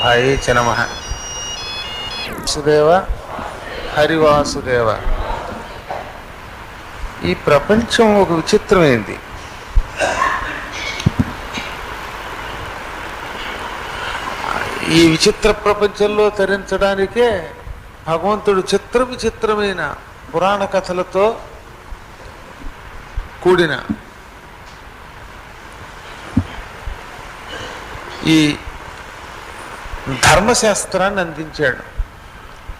వాసుదేవాయ చ నమః. వాసుదేవ హరివాసుదేవ. ఈ ప్రపంచం ఒక విచిత్రమైంది. ఈ విచిత్ర ప్రపంచంలో తరించడానికే భగవంతుడు చిత్ర విచిత్రమైన పురాణ కథలతో కూడిన ఈ ధర్మశాస్త్రాన్ని అందించాడు.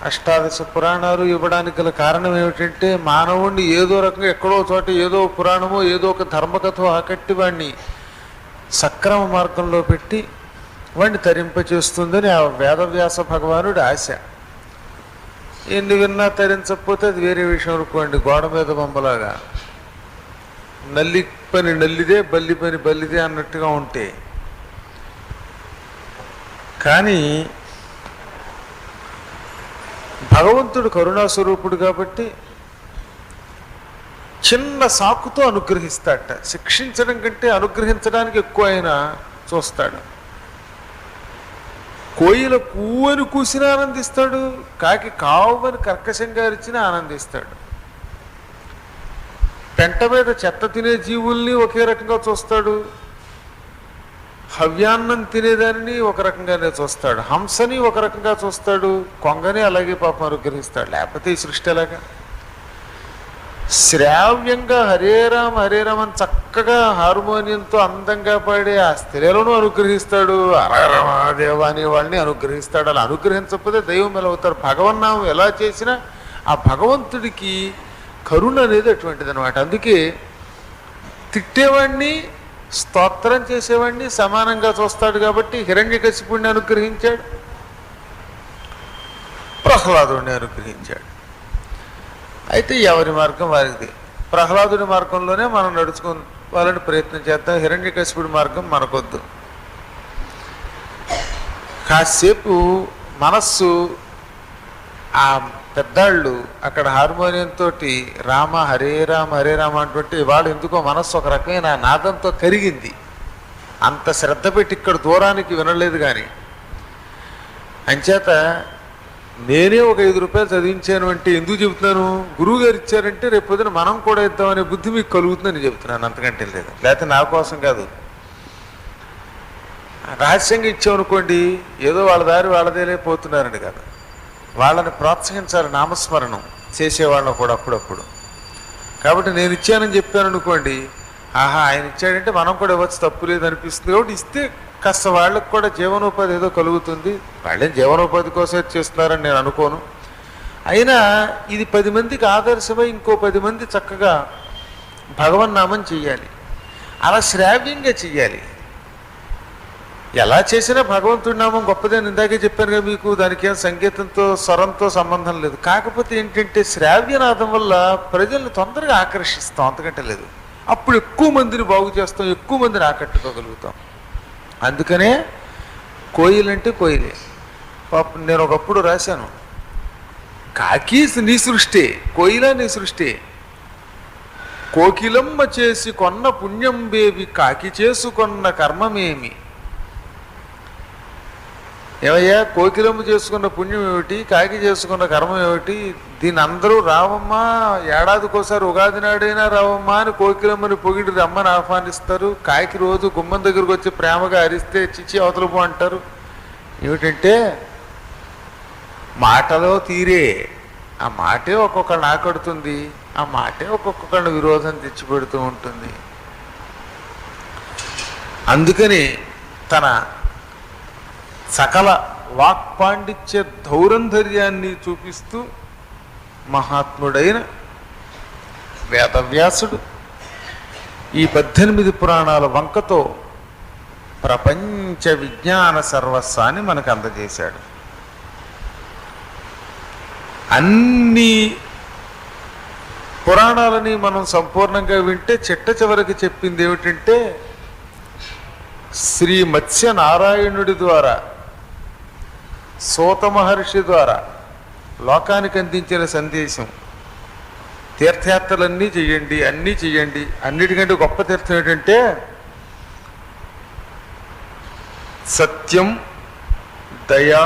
అష్టాదశ పురాణాలు ఇవ్వడానికి గల కారణం ఏమిటంటే మానవుణ్ణి ఏదో రకంగా ఎక్కడో చోట ఏదో పురాణమో ఏదో ఒక ధర్మకథో ఆకట్టి వాడిని సక్రమ మార్గంలో పెట్టి వాడిని తరింపచేస్తుందని ఆ వేదవ్యాస భగవానుడి ఆశ. ఎన్ని విన్నా తరించకపోతే అది వేరే విషయం అనుకోండి. గోడ మీద బొమ్మలాగా నల్లి పని నల్లిదే, బల్లి పని బల్లిదే అన్నట్టుగా ఉంటే. కానీ భగవంతుడు కరుణాస్వరూపుడు కాబట్టి చిన్న సాకుతో అనుగ్రహిస్తాడట. శిక్షించడం కంటే అనుగ్రహించడానికి ఎక్కువ ఆయన చూస్తాడు. కోయిల కూవని కూసినా ఆనందిస్తాడు, కాకి కావని కర్కశంగా అరిచినా ఆనందిస్తాడు. పెంట మీద చెత్త తినే జీవుల్ని ఒకే రకంగా చూస్తాడు, హవ్యాన్నం తినేదానిని ఒక రకంగానే చూస్తాడు, హంసని ఒక రకంగా చూస్తాడు, కొంగని అలాగే పాపం అనుగ్రహిస్తాడు. లేకపోతే ఈ సృష్టి ఎలాగా? శ్రావ్యంగా హరేరామ హరేరామ అని చక్కగా హార్మోనియంతో అందంగా పాడే ఆ స్త్రీలను అనుగ్రహిస్తాడు, అరరమాదేవ అనే వాళ్ళని అనుగ్రహిస్తాడు. అలా అనుగ్రహించకపోతే దైవం ఎలా అవుతాడు? భగవన్నామం ఎలా చేసినా ఆ భగవంతుడికి కరుణ అనేది అటువంటిది అనమాట. అందుకే తిట్టేవాడిని స్తోత్రం చేసేవాడిని సమానంగా చూస్తాడు. కాబట్టి హిరణ్యకశిపుణ్ణి అనుగ్రహించాడు, ప్రహ్లాదుడిని అనుగ్రహించాడు. అయితే ఎవరి మార్గం వారిది. ప్రహ్లాదుడి మార్గంలోనే మనం నడుచుకోవాలని ప్రయత్నం చేద్దాం. హిరణ్యకశిపుడి మార్గం మనకొద్దు. కాసేపు మనస్సు ఆ పెద్దాళ్ళు అక్కడ హార్మోనియంతో రామ హరే రామ హరే రామ అంటుంటే వాడు ఎందుకో మనస్సు ఒక రకమైన నాదంతో కరిగింది. అంత శ్రద్ధ పెట్టి ఇక్కడ దూరానికి వినలేదు. కానీ అంచేత నేనే ఒక 5 రూపాయలు చదివించాను అంటే ఎందుకు చెబుతున్నాను? గురువు గారు ఇచ్చారంటే రేపు పొద్దున మనం కూడా ఇద్దామనే బుద్ధి మీకు కలుగుతుందని చెబుతున్నాను, అంతకంటే లేదు. లేకపోతే నా కోసం కాదు. రహస్యంగా ఇచ్చామనుకోండి ఏదో వాళ్ళ దారి వాళ్ళదేలే పోతున్నారని కాదు, వాళ్ళని ప్రోత్సహించాలి. నామస్మరణం చేసేవాళ్ళని కూడా అప్పుడప్పుడు. కాబట్టి నేను ఇచ్చానని చెప్పాను అనుకోండి, ఆహా ఆయన ఇచ్చాడంటే మనం కూడా ఇవ్వచ్చు, తప్పు లేదు అనిపిస్తుంది. కాబట్టి ఇస్తే కాస్త వాళ్ళకు కూడా జీవనోపాధి ఏదో కలుగుతుంది. వాళ్ళేం జీవనోపాధి కోసం చేస్తున్నారని నేను అనుకోను. అయినా ఇది 10 మందికి ఆదర్శమై ఇంకో 10 మంది చక్కగా భగవన్నామం చెయ్యాలి. అలా శ్రావ్యంగా చెయ్యాలి. ఎలా చేసినా భగవంతుడి నామం గొప్పదని ఇందాకే చెప్పాను కదా మీకు. దానికి ఏం సంగీతంతో స్వరంతో సంబంధం లేదు. కాకపోతే ఏంటంటే శ్రావ్యనాదం వల్ల ప్రజల్ని తొందరగా ఆకర్షిస్తాం, అంతకంటే లేదు. అప్పుడు ఎక్కువ మందిని బాగు చేస్తాం, ఎక్కువ మందిని ఆకట్టుకోగలుగుతాం. అందుకనే కోయిలంటే కోయిలే. పాపం నేను ఒకప్పుడు రాశాను, కాకి నీ సృష్టి, కోయిల నీ సృష్టి. కోకిలమ్మ చేసి కొన్న పుణ్యం బేవి, కాకి చేసుకొన్న కర్మమేమి. ఏమయ్యా, కోకిలమ్మ చేసుకున్న పుణ్యం ఏమిటి, కాకి చేసుకున్న కర్మం ఏమిటి? దీని అందరూ రావమ్మా, ఏడాదికోసారి ఉగాది నాడైనా రావమ్మా అని కోకిలమ్మని పొగిడి రమ్మని ఆహ్వానిస్తారు. కాకి రోజు గుమ్మం దగ్గరకు వచ్చి ప్రేమగా అరిస్తే చిచ్చి అవతల పో అంటారు. ఏమిటంటే మాటలో తీరే. ఆ మాటే ఒక్కొక్కరిని ఆకడుతుంది, ఆ మాటే ఒక్కొక్కరిని విరోధం తెచ్చిపెడుతూ ఉంటుంది. అందుకని తన సకల వాక్పాండిత్య ధౌరంధర్యాన్ని చూపిస్తూ మహాత్ముడైన వేదవ్యాసుడు ఈ 18 పురాణాల వంకతో ప్రపంచ విజ్ఞాన సర్వస్వాన్ని మనకు అందజేశాడు. అన్ని పురాణాలని మనం సంపూర్ణంగా వింటే చిట్ట చివరికి చెప్పింది ఏమిటంటే శ్రీ మత్స్య నారాయణుడి ద్వారా సూత మహర్షి ద్వారా లోకానికి అందించిన సందేశం. తీర్థయాత్రలన్నీ చెయ్యండి, అన్నీ చెయ్యండి. అన్నిటికంటే గొప్ప తీర్థం ఏంటంటే సత్యం దయా,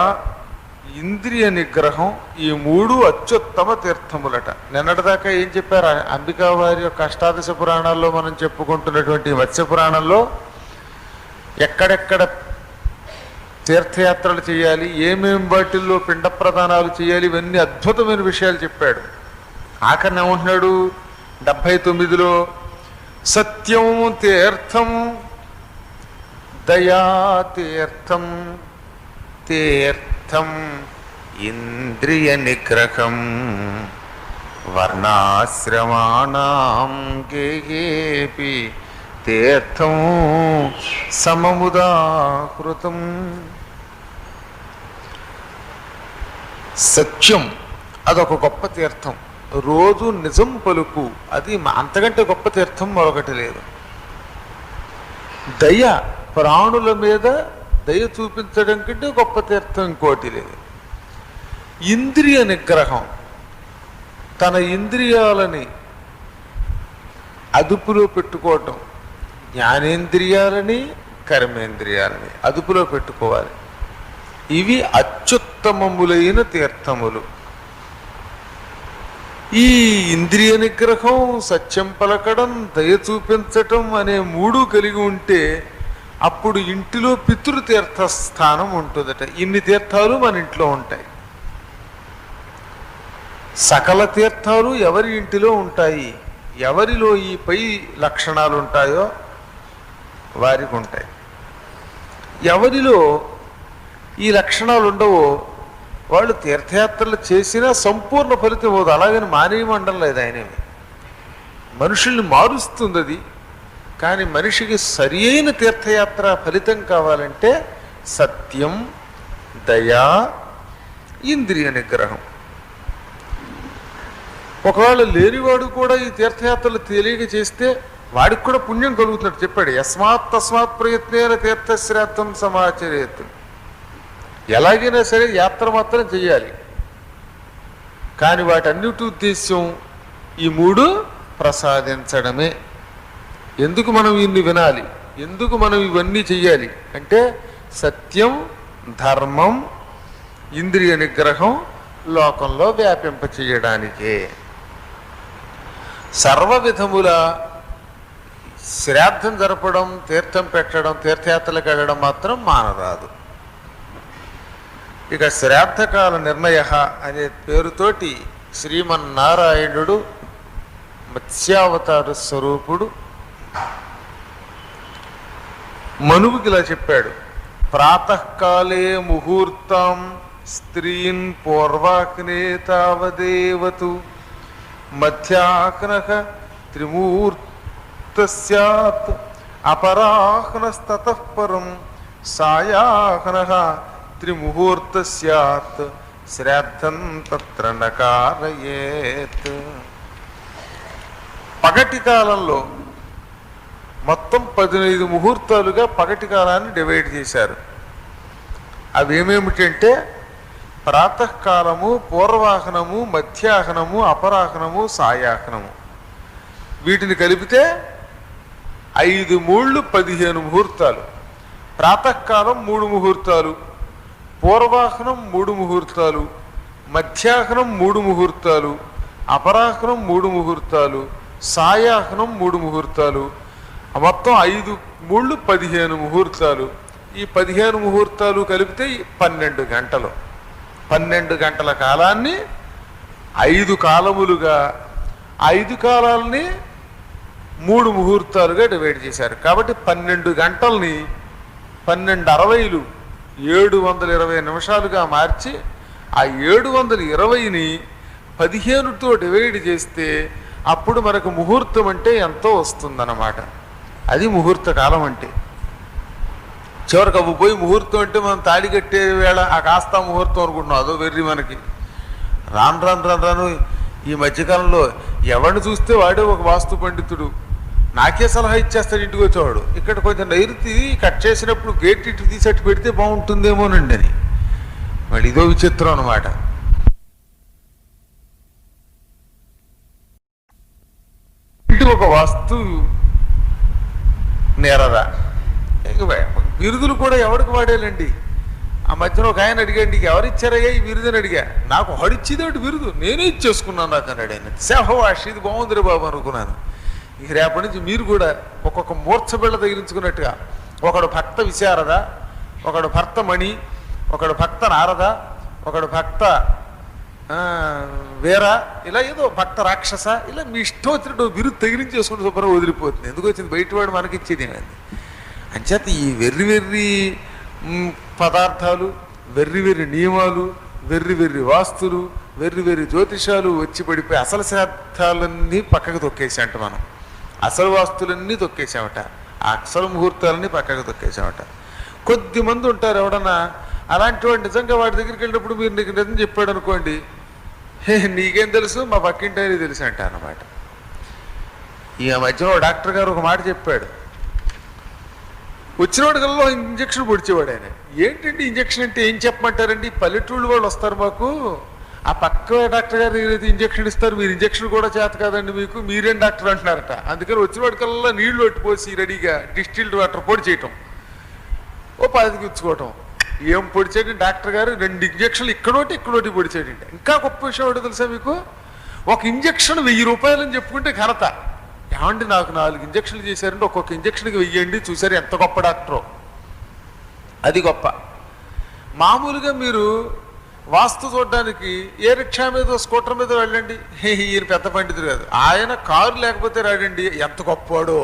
ఇంద్రియ నిగ్రహం, ఈ మూడు అత్యుత్తమ తీర్థములట. నిన్నటిదాకా ఏం చెప్పారు? అంబికా వారి యొక్క అష్టాదశ పురాణాల్లో మనం చెప్పుకుంటున్నటువంటి మత్స్య పురాణంలో ఎక్కడెక్కడ తీర్థయాత్రలు చేయాలి, ఏమేం వాటిల్లో పిండ ప్రదానాలు చేయాలి, ఇవన్నీ అద్భుతమైన విషయాలు చెప్పాడు. ఆఖరిని ఏమంటున్నాడు 79లో, సత్యం తీర్థం, దయా తీర్థం, తీర్థం ఇంద్రియ నిగ్రహం, వర్ణాశ్రమాణం గేయేపి తీర్థం సమముదాకృతం. సత్యం అదొక గొప్ప తీర్థం. రోజు నిజం పలుకు, అది అంతకంటే గొప్ప తీర్థం మరొకటి లేదు. దయ, ప్రాణుల మీద దయ చూపించడం కంటే గొప్ప తీర్థం ఇంకోటి లేదు. ఇంద్రియ నిగ్రహం, తన ఇంద్రియాలని అదుపులో పెట్టుకోవటం, జ్ఞానేంద్రియాలని కర్మేంద్రియాలని అదుపులో పెట్టుకోవాలి. ఇవి అత్యుత్తమములైన తీర్థములు. ఈ ఇంద్రియ నిగ్రహం, సత్యం పలకడం, దయ చూపించటం అనే మూడు కలిగి ఉంటే అప్పుడు ఇంటిలో పితృతీర్థ స్థానం ఉంటుందట. ఇన్ని తీర్థాలు మన ఇంట్లో ఉంటాయి. సకల తీర్థాలు ఎవరి ఇంటిలో ఉంటాయి. ఎవరిలో ఈ పై లక్షణాలు ఉంటాయో వారికి ఉంటాయి. ఎవరిలో ఈ లక్షణాలు ఉండవో వాళ్ళు తీర్థయాత్రలు చేసినా సంపూర్ణ ఫలితం పోదు. అలాగని మానేయమండం లేదు ఆయనేమి. మనుషుల్ని మారుస్తుంది అది. కానీ మనిషికి సరి అయిన తీర్థయాత్ర ఫలితం కావాలంటే సత్యం, దయా, ఇంద్రియ నిగ్రహం. ఒకవేళ లేనివాడు కూడా ఈ తీర్థయాత్రలు తెలియక చేస్తే వాడికి కూడా పుణ్యం కలుగుతున్నట్టు చెప్పాడు. యస్మాత్ తస్మాత్ ప్రయత్నేన తీర్థశ్రాద్ధం సమాచరేత్. ఎలాగైనా సరే యాత్ర మాత్రం చెయ్యాలి. కానీ వాటన్నిటి ఉద్దేశ్యం ఈ మూడు ప్రసాదించడమే. ఎందుకు మనం ఇన్ని వినాలి, ఎందుకు మనం ఇవన్నీ చెయ్యాలి అంటే సత్యం, ధర్మం, ఇంద్రియ నిగ్రహం లోకంలో వ్యాపింప చేయడానికే. సర్వ విధముల శ్రాద్ధం జరపడం, తీర్థం పెట్టడం, తీర్థయాత్రలకు వెళ్ళడం మాత్రం మానరాదు. ఇక శ్రాద్ధకాల నిర్ణయ అనే పేరుతోటి శ్రీమన్నారాయణుడు మత్స్యావతార స్వరూపుడు మనువుకి ఇలా చెప్పాడు. ప్రాతకాలే ముహూర్తం స్త్రీన్ పూర్వాగ్నే తావదేవతు, మధ్యాహ్నః త్రిమూర్తస్యాత్, అపరాహ్నస్తతః పరం, సాయాహ్నః త్రిముహూర్తస్యాత్, శ్రాద్ధం తత్ర నకారయేత్. పగటి కాలంలో మొత్తం 15 ముహూర్తాలుగా పగటి కాలాన్ని డివైడ్ చేశారు. అవి ఏమేమిటంటే ప్రాతకాలము, పూర్వాహ్నము, మధ్యాహ్నము, అపరాహ్నము, సాయాహ్నము. వీటిని కలిపితే 5 మూళ్ళు 15 ముహూర్తాలు. ప్రాతకాలం 3 ముహూర్తాలు, పూర్వాహ్నం 3 ముహూర్తాలు, మధ్యాహ్నం 3 ముహూర్తాలు, అపరాహ్నం 3 ముహూర్తాలు, సాయాహ్నం 3 ముహూర్తాలు. మొత్తం 5 మూళ్ళు 15 ముహూర్తాలు. ఈ 15 ముహూర్తాలు కలిపితే 12 గంటలు. 12 గంటల కాలాన్ని 5 కాలములుగా, 5 కాలాలని 3 ముహూర్తాలుగా డివైడ్ చేశారు. కాబట్టి 12 గంటల్ని 1260లు 720 నిమిషాలుగా మార్చి ఆ 720ని 15తో డివైడ్ చేస్తే అప్పుడు మనకు ముహూర్తం అంటే ఎంతో వస్తుందన్నమాట. అది ముహూర్త కాలం అంటే. చివరికి అవి పోయి ముహూర్తం అంటే మనం తాళి కట్టే వేళ ఆ కాస్త ముహూర్తం అనుకుంటున్నాం. అదో వెర్రి మనకి. రాను రాను రాను రాను ఈ మధ్యకాలంలో ఎవరిని చూస్తే వాడే ఒక వాస్తు పండితుడు. నాకే సలహా ఇచ్చేస్తాడు ఇంటికి వచ్చేవాడు. ఇక్కడ కొంచెం నైరుతి కట్ చేసినప్పుడు గేట్ ఇటు తీసట్టు పెడితే బాగుంటుందేమోనండి అని. మళ్ళీ ఇదో విచిత్రం అన్నమాట. ఇంటికి ఒక వాస్తు నేరదా. బిరుదులు కూడా ఎవరికి వాడేలండి. ఆ మధ్యన ఒక ఆయన అడిగాడు, నీకు ఎవరిచ్చారయ్యా ఈ బిరుదని అడిగా. నాకు హడిచ్చిదేటి బిరుదు, నేనే ఇచ్చేసుకున్నాను నాకు అన్నాడు ఆయన. సేహవాష్, ఇది బాగుందిరే బాబు అనుకున్నాను. ఇక రేపటి నుంచి మీరు కూడా ఒక్కొక్క మూర్ఛబిళ్ళ తగిలించుకున్నట్టుగా, ఒకడు భక్త విశారద, ఒకడు భర్త మణి, ఒకడు భక్త నారద, ఒకడు భక్త వేర, ఇలా ఏదో భక్త రాక్షస, ఇలా మీ ఇష్టం వచ్చినట్టు బిరుదు తగిలించేసుకుంటే శుభ్రంగా వదిలిపోతుంది. ఎందుకు వచ్చింది బయటవాడు మనకిచ్చేది ఏమైంది. అంచేత ఈ వెర్రి వెర్రి పదార్థాలు, వెర్రి వెర్రి నియమాలు, వెర్రి వెర్రి వాస్తులు, వెర్రి వెర్రి జ్యోతిషాలు వచ్చి పడిపోయి అసలు శ్రాద్ధాలన్నీ పక్కకు తొక్కేసామంట. మనం అసలు వాస్తులన్నీ తొక్కేసామట, ఆ అసలు ముహూర్తాలన్నీ పక్కకు తొక్కేసామట. కొద్ది మంది ఉంటారు ఎవడన్నా అలాంటి వాడు నిజంగా వాడి దగ్గరికి వెళ్ళినప్పుడు మీరు నీకు నిజం చెప్పాడు అనుకోండి, నీకేం తెలుసు, మా పక్కింటి ఆయనకి తెలుసు అంట అన్నమాట. ఈ మధ్యలో డాక్టర్ గారు ఒక మాట చెప్పాడు. వచ్చినవాడు కల్లా ఇంజక్షన్ పొడిచేవాడు ఆయన. ఏంటండి ఇంజక్షన్ అంటే ఏం చెప్పమంటారండి, పల్లెటూళ్ళు వాళ్ళు వస్తారు మాకు, ఆ పక్క డాక్టర్ గారు ఇంజక్షన్ ఇస్తారు, మీరు ఇంజక్షన్ కూడా చేత కాదండి మీకు, మీరేం డాక్టర్ అంటున్నారట. అందుకని వచ్చినవాడి కల్లా నీళ్లు పట్టిపోసి రెడీగా డిస్టిల్డ్ వాటర్ పొడి చేయటం, ఓ 10కి ఇచ్చుకోవటం. ఏం పొడిచేయండి డాక్టర్ గారు, 2 ఇంజక్షన్లు ఇక్కడోటి పొడిచేయండి. ఇంకా గొప్ప విషయం ఒకటి తెలుసా మీకు, ఒక ఇంజక్షన్ 1000 రూపాయలు అని చెప్పుకుంటే ఘనత. ఏమండి నాకు 4 ఇంజక్షన్లు చేశారంటే ఒక్కొక్క ఇంజక్షన్కి 1000 అండి, చూసారు ఎంత గొప్ప డాక్టరో, అది గొప్ప. మామూలుగా మీరు వాస్తు చూడడానికి ఏ రిక్షా మీద స్కూటర్ మీద వెళ్ళండి, ఈయన పెద్ద పండితుడు కాదు, ఆయన కారు లేకపోతే రాడండి, ఎంత గొప్పవాడో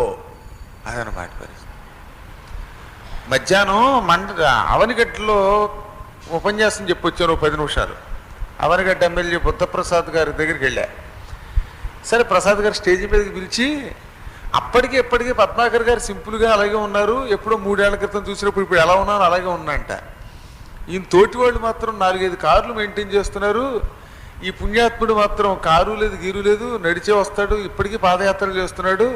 అదనమాట పరిస్థితి. మధ్యాహ్నం అవనిగడ్డలో ఉపన్యాసం చెప్పొచ్చాను 10 నిమిషాలు. అవనిగడ్డ ఎమ్మెల్యే బుద్ధప్రసాద్ గారి దగ్గరికి వెళ్ళా. సరే ప్రసాద్ గారు స్టేజ్ మీదకి పిలిచి, ఎప్పటికీ పద్మాకర్ గారు సింపుల్గా అలాగే ఉన్నారు, ఎప్పుడో 3 ఏళ్ల క్రితం చూసినప్పుడు ఇప్పుడు ఎలా ఉన్నాను అలాగే ఉన్నంట. ఈయన తోటి వాళ్ళు మాత్రం 4-5 కార్లు మెయింటైన్ చేస్తున్నారు, ఈ పుణ్యాత్ముడు మాత్రం కారు లేదు గీరు లేదు, నడిచే వస్తాడు, ఇప్పటికీ పాదయాత్రలు చేస్తున్నాడు.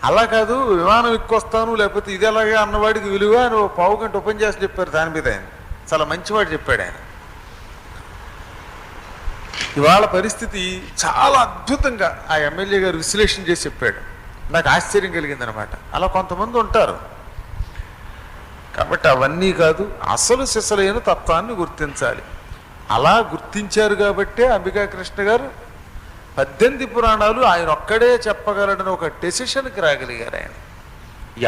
అలా కాదు, విమానం ఎక్కువస్తాను లేకపోతే ఇది ఎలాగే అన్నవాడికి విలువ అని 1/4 గంట ఉపన్యాసం చెప్పారు. దాని మీద ఆయన చాలా మంచివాడు చెప్పాడు ఆయన. ఇవాళ పరిస్థితి చాలా అద్భుతంగా ఆ ఎమ్మెల్యే గారు విశ్లేషణ చేసి చెప్పాడు. నాకు ఆశ్చర్యం కలిగిందనమాట. అలా కొంతమంది ఉంటారు. కాబట్టి అవన్నీ కాదు, అసలు సిసలైన తత్వాన్ని గుర్తించాలి. అలా గుర్తించారు కాబట్టే అంబికా కృష్ణ గారు 18 పురాణాలు ఆయన ఒక్కడే చెప్పగలడని ఒక డెసిషన్కి రాగలిగారు. ఆయన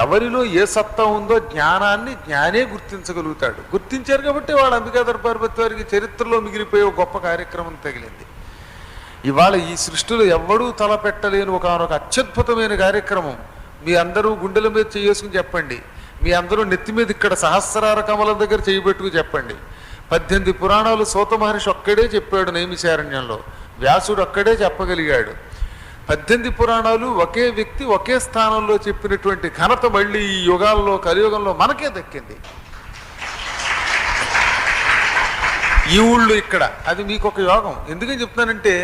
ఎవరిలో ఏ సత్తా ఉందో జ్ఞానాన్ని జ్ఞానే గుర్తించగలుగుతాడు. గుర్తించారు కాబట్టి వాళ్ళ అంబికాధర పార్వతి వారికి చరిత్రలో మిగిలిపోయే ఒక గొప్ప కార్యక్రమం తగిలింది. ఇవాళ ఈ సృష్టిలో ఎవ్వడూ తలపెట్టలేని ఒక అత్యద్భుతమైన కార్యక్రమం. మీ అందరూ గుండెల మీద చేసుకుని చెప్పండి, మీ అందరూ నెత్తి మీద ఇక్కడ సహస్రార కమలం దగ్గర చేయబెట్టుకు చెప్పండి. 18 పురాణాలు సూత మహర్షి ఒక్కడే చెప్పాడు నైమిషారణ్యంలో, వ్యాసుడు ఒక్కడే చెప్పగలిగాడు. 18 పురాణాలు ఒకే వ్యక్తి ఒకే స్థానంలో చెప్పినటువంటి ఘనత మళ్ళీ ఈ యుగాల్లో కలియుగంలో మనకే దక్కింది. ఈ ఊళ్ళు ఇక్కడ అది మీకు ఒక యోగం. ఎందుకని చెప్తున్నానంటే,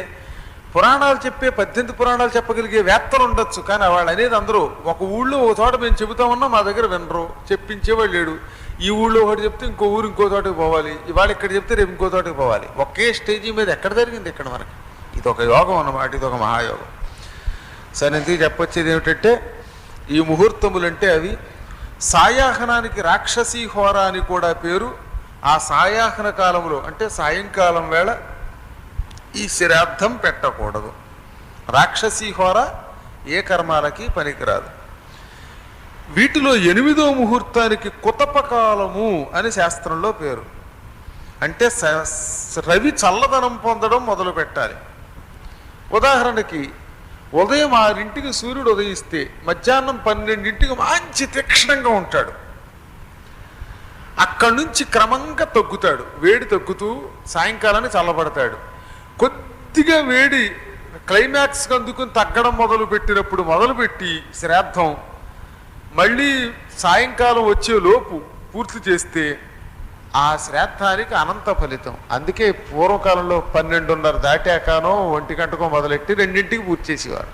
పురాణాలు చెప్పే 18 పురాణాలు చెప్పగలిగే వేత్తలు ఉండొచ్చు, కానీ వాళ్ళు అనేది అందరూ ఒక ఊళ్ళో ఒక చోట మేము చెబుతామన్నా మా దగ్గర వినరు, చెప్పించేవాళ్ళు లేడు. ఈ ఊళ్ళో ఒకటి చెప్తే ఇంకో ఊరు ఇంకో చోటకి పోవాలి, ఇవాళ ఇక్కడ చెప్తే రేపు ఇంకో చోటకి పోవాలి. ఒకే స్టేజీ మీద ఎక్కడ జరిగింది ఇక్కడ మనకి. ఇది ఒక యోగం అన్నమాట, ఇది ఒక మహాయోగం. సరే, ఇంతకీ చెప్పొచ్చేది ఏమిటంటే, ఈ ముహూర్తములంటే అవి సాయాహనానికి రాక్షసీ హోర అని కూడా పేరు. ఆ సాయాహన కాలంలో అంటే సాయంకాలం వేళ ఈ శ్రాద్ధం పెట్టకూడదు. రాక్షసీ హోర ఏ కర్మాలకి పనికిరాదు. వీటిలో 8వ ముహూర్తానికి కుతపకాలము అని శాస్త్రంలో పేరు. అంటే రవి చల్లదనం పొందడం మొదలు పెట్టాలి. ఉదాహరణకి ఉదయం 6ంటికి సూర్యుడు ఉదయిస్తే మధ్యాహ్నం 12ంటికి మంచి తీక్షణంగా ఉంటాడు. అక్కడి నుంచి క్రమంగా తగ్గుతాడు, వేడి తగ్గుతూ సాయంకాలాన్ని చల్లబడతాడు. కొద్దిగా వేడి క్లైమాక్స్కి అందుకుని తగ్గడం మొదలుపెట్టినప్పుడు మొదలుపెట్టి శ్రాద్ధం మళ్ళీ సాయంకాలం వచ్చే లోపు పూర్తి చేస్తే ఆ శ్రాద్ధానికి అనంత ఫలితం. అందుకే పూర్వకాలంలో 12:30 దాటాకనో 1 గంటకో మొదలెట్టి 2ంటికి పూర్తి చేసేవారు.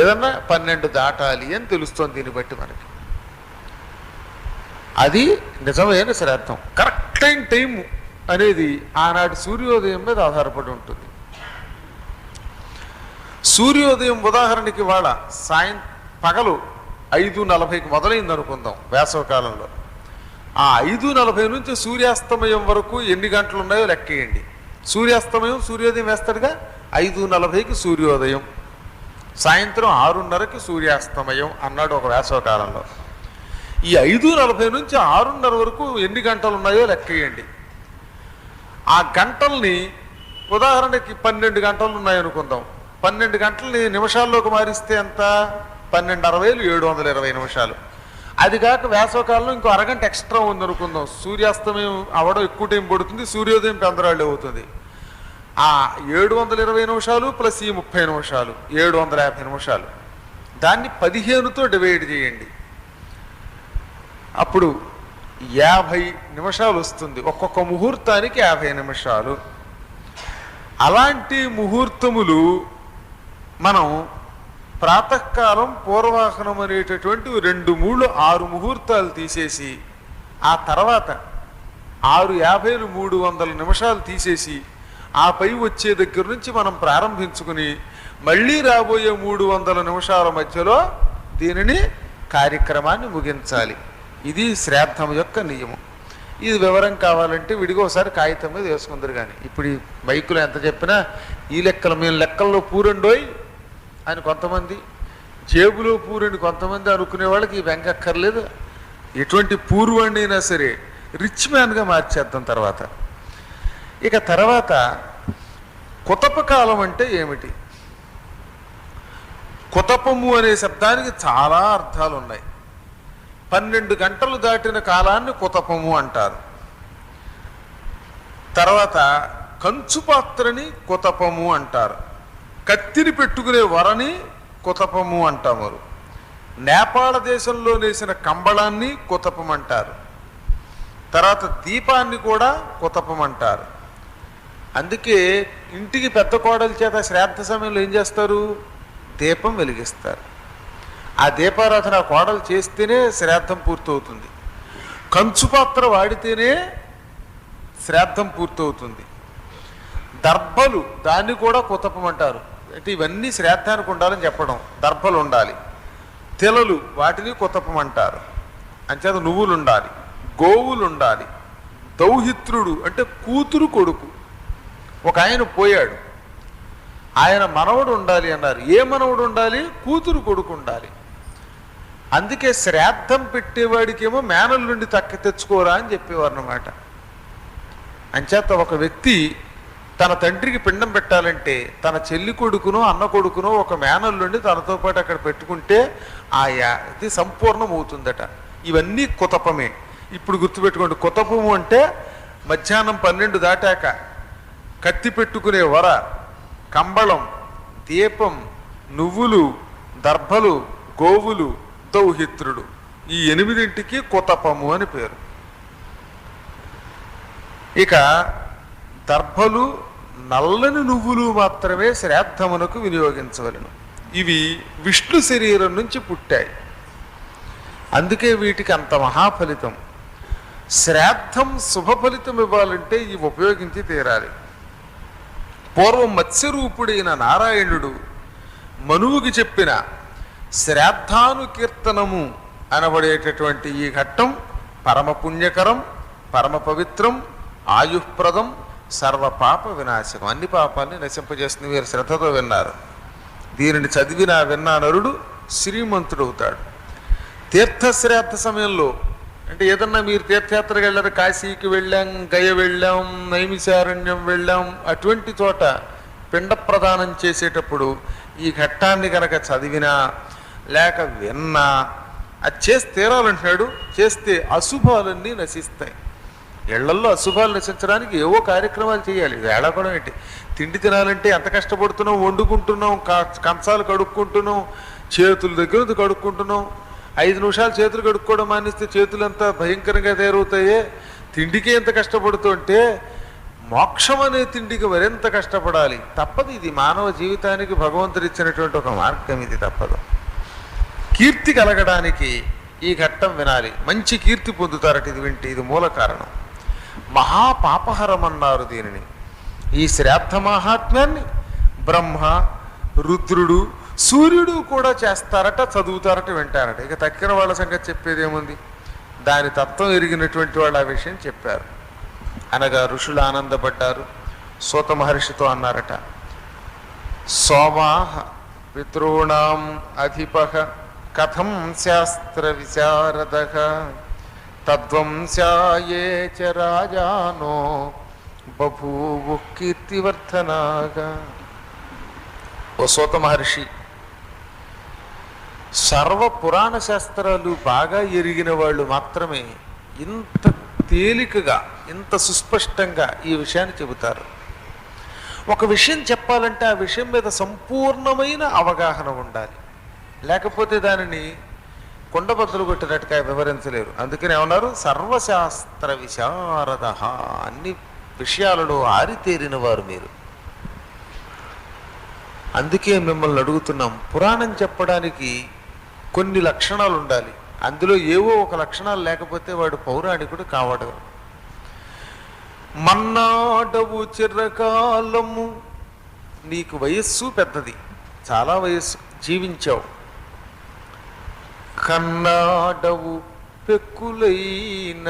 ఏదన్నా 12 దాటాలి అని తెలుస్తోంది దీన్ని బట్టి మనకి. అది నిజమైన శ్రాద్ధం. కరెక్ట్ అయిన టైం అనేది ఆనాటి సూర్యోదయం మీద ఆధారపడి ఉంటుంది. సూర్యోదయం ఉదాహరణకి పగలు 5:40కి మొదలైంది అనుకుందాం వేసవకాలంలో. ఆ 5:40 నుంచి సూర్యాస్తమయం వరకు ఎన్ని గంటలు ఉన్నాయో లెక్కేయండి. సూర్యాస్తమయం సూర్యోదయం వేస్తాడుగా, 5:40కి సూర్యోదయం, సాయంత్రం 6:30కి సూర్యాస్తమయం అన్నాడు ఒక వేసవకాలంలో. ఈ 5:40 నుంచి 6:30 వరకు ఎన్ని గంటలు ఉన్నాయో లెక్కేయండి. ఆ గంటల్ని ఉదాహరణకి 12 గంటలు ఉన్నాయనుకుందాం. 12 గంటల్ని నిమిషాల్లోకి మారిస్తే ఎంత? 1260 720 నిమిషాలు. అది కాక వేసవకాలంలో ఇంకో అరగంట ఎక్స్ట్రా ఉందనుకుందాం. సూర్యాస్తమయం అవడం ఎక్కువ టైం పడుతుంది, సూర్యోదయం పెందరాళ్ళు అవుతుంది. ఆ 720 నిమిషాలు ప్లస్ ఈ 30 నిమిషాలు 750 నిమిషాలు, దాన్ని 15తో డివైడ్ చేయండి. అప్పుడు 50 నిమిషాలు వస్తుంది. ఒక్కొక్క ముహూర్తానికి 50 నిమిషాలు. అలాంటి ముహూర్తములు మనం ప్రాతకాలం పూర్వాహనం అనేటటువంటి 2 3 6 ముహూర్తాలు తీసేసి, ఆ తర్వాత 6:50 300 నిమిషాలు తీసేసి, ఆ పై వచ్చే దగ్గర నుంచి మనం ప్రారంభించుకుని మళ్ళీ రాబోయే 300 నిమిషాల మధ్యలో దీనిని కార్యక్రమాన్ని ముగించాలి. ఇది శ్రాద్ధం యొక్క నియమం. ఇది వివరం కావాలంటే విడిగా ఒకసారి కాగితం మీద వేసుకుందరు. కానీ ఇప్పుడు ఈ బైకులో ఎంత చెప్పినా ఈ లెక్కలు, మేము లెక్కల్లో పూరండోయ్ అని కొంతమంది, జేబులో పూరండి కొంతమంది అనుకునే వాళ్ళకి ఈ వెంకక్కర్లేదు. ఎటువంటి పూర్వాణి అయినా సరే రిచ్ మ్యాన్గా మార్చేద్దాం. తర్వాత కుతపకాలం అంటే ఏమిటి? కుతపము అనే శబ్దానికి చాలా అర్థాలు ఉన్నాయి. 12 గంటలు దాటిన కాలాన్ని కుతపము అంటారు. తర్వాత కంచుపాత్రని కుతపము అంటారు. కత్తిని పెట్టుకునే వరని కుతపము అంటారు. నేపాళ దేశంలో నేసిన కంబళాన్ని కుతపం అంటారు. తర్వాత దీపాన్ని కూడా కుతపం అంటారు. అందుకే ఇంటికి పెద్ద కోడలి చేత శ్రాద్ధ సమయంలో ఏం చేస్తారు? దీపం వెలిగిస్తారు. ఆ దీపారాధన కోడలు చేస్తేనే శ్రాద్ధం పూర్తవుతుంది. కంచుపాత్ర వాడితేనే శ్రాద్ధం పూర్తవుతుంది. దర్భలు, దాన్ని కూడా కుతపం అంటారు. అంటే ఇవన్నీ శ్రాద్ధానికి ఉండాలని చెప్పడం. దర్భలు ఉండాలి, తెలలు, వాటిని కుతపం అంటారు. అంచేత నువ్వులు ఉండాలి, గోవులు ఉండాలి. దౌహిత్రుడు అంటే కూతురు కొడుకు. ఒక ఆయన పోయాడు, ఆయన మనవడు ఉండాలి అన్నారు. ఏ మనవడు ఉండాలి? కూతురు కొడుకు ఉండాలి. అందుకే శ్రాద్ధం పెట్టేవాడికేమో మేనల్లుండి తెచ్చుకోరా అని చెప్పేవారు అన్నమాట. అంచేత ఒక వ్యక్తి తన తండ్రికి పిండం పెట్టాలంటే తన చెల్లి కొడుకునో అన్న కొడుకునో ఒక మేనల్లుండి తనతో పాటు అక్కడ పెట్టుకుంటే ఇది సంపూర్ణం అవుతుందట. ఇవన్నీ కుతపమే. ఇప్పుడు గుర్తుపెట్టుకోండి, కుతపము అంటే మధ్యాహ్నం 12 దాటాక కత్తి పెట్టుకునే వర, కంబళం, దీపం, నువ్వులు, దర్భలు, గోవులు, దౌహిత్రుడు, ఈ 8ంటికి కుతపము అని పేరు. ఇక దర్భలు, నల్లని నువ్వులు మాత్రమే శ్రాద్ధమునకు వినియోగించవలను. ఇవి విష్ణు శరీరం నుంచి పుట్టాయి. అందుకే వీటికి అంత మహాఫలితం. శ్రాద్ధం శుభ ఫలితం ఇవ్వాలంటే ఇవి ఉపయోగించి తీరాలి. పూర్వం మత్స్యరూపుడైన నారాయణుడు మనువుకి చెప్పిన శ్రాద్ధానుకీర్తనము అనబడేటటువంటి ఈ ఘట్టం పరమ పుణ్యకరం, పరమ పవిత్రం, ఆయుఃప్రదం, సర్వపాప వినాశకం. అన్ని పాపాన్ని నశింపజేస్తుంది. మీరు శ్రద్ధతో విన్నారు. దీనిని చదివినా విన్నా నరుడు శ్రీమంతుడవుతాడు. తీర్థశ్రాద్ధ సమయంలో అంటే ఏదన్నా మీరు తీర్థయాత్రకు వెళ్ళారు, కాశీకి వెళ్ళాం, గయ వెళ్ళాం, నైమిషారణ్యం వెళ్ళాం, అటువంటి చోట పిండ ప్రదానం చేసేటప్పుడు ఈ ఘట్టాన్ని కనుక చదివినా లేక విన్నా, అది చేసి తీరాలంటున్నాడు. చేస్తే అశుభాలన్నీ నశిస్తాయి. ఇళ్లల్లో అశుభాలు నశించడానికి ఏవో కార్యక్రమాలు చేయాలి. వేళ కూడా ఏంటి, తిండి తినాలంటే ఎంత కష్టపడుతున్నాం, వండుకుంటున్నాం, కంచాలు కడుక్కుంటున్నాం, చేతుల దగ్గర కడుక్కుంటున్నాం. 5 నిమిషాలు చేతులు కడుక్కోవడం మానేస్తే చేతులు అంతా భయంకరంగా తయారవుతాయే. తిండికి ఎంత కష్టపడుతుంటే మోక్షం అనే తిండికి మరింత కష్టపడాలి. తప్పదు. ఇది మానవ జీవితానికి భగవంతుడు ఇచ్చినటువంటి ఒక మార్గం. ఇది తప్పదు. కీర్తి కలగడానికి ఈ ఘట్టం వినాలి. మంచి కీర్తి పొందుతారట ఇది వింటే. ఇది మూల కారణం. మహాపాపహరం అన్నారు దీనిని. ఈ శ్రాద్ధ మహాత్మ్యాన్ని బ్రహ్మ, రుద్రుడు, సూర్యుడు కూడా చేస్తారట, చదువుతారట, వింటారట. ఇక తక్కిన వాళ్ళ సంగతి చెప్పేదేముంది? దాని తత్వం ఎరిగినటువంటి వాళ్ళు ఆ విషయం చెప్పారు. అనగా ఋషులు ఆనందపడ్డారు. సూత మహర్షితో అన్నారట, సోమాహ పితॄణాం అధిపః కథం శాస్త్ర విశారదః తద్వంశాయే చ రాజానో బభూవుః కీర్తివర్ధనాగా. ఓ సూత మహర్షి, సర్వ పురాణ శాస్త్రాలు బాగా ఎరిగిన వాళ్ళు మాత్రమే ఇంత తేలికగా ఇంత సుస్పష్టంగా ఈ విషయాన్ని చెబుతారు. ఒక విషయం చెప్పాలంటే ఆ విషయం మీద సంపూర్ణమైన అవగాహన ఉండాలి, లేకపోతే దానిని కుండబద్దలు కొట్టినట్టుగా వివరించలేరు. అందుకని ఏమన్నారు, సర్వశాస్త్ర విశారద, అన్ని విషయాలలో ఆరితేరిన వారు మీరు. అందుకే మిమ్మల్ని అడుగుతున్నాం, పురాణం చెప్పడానికి కొన్ని లక్షణాలు ఉండాలి, అందులో ఏవో ఒక లక్షణాలు లేకపోతే వాడు పౌరాణికుడు కావడు. మన్నాడవు చిరకాలము, నీకు వయస్సు పెద్దది, చాలా వయస్సు జీవించావు. కన్నాడవు పెక్కులైన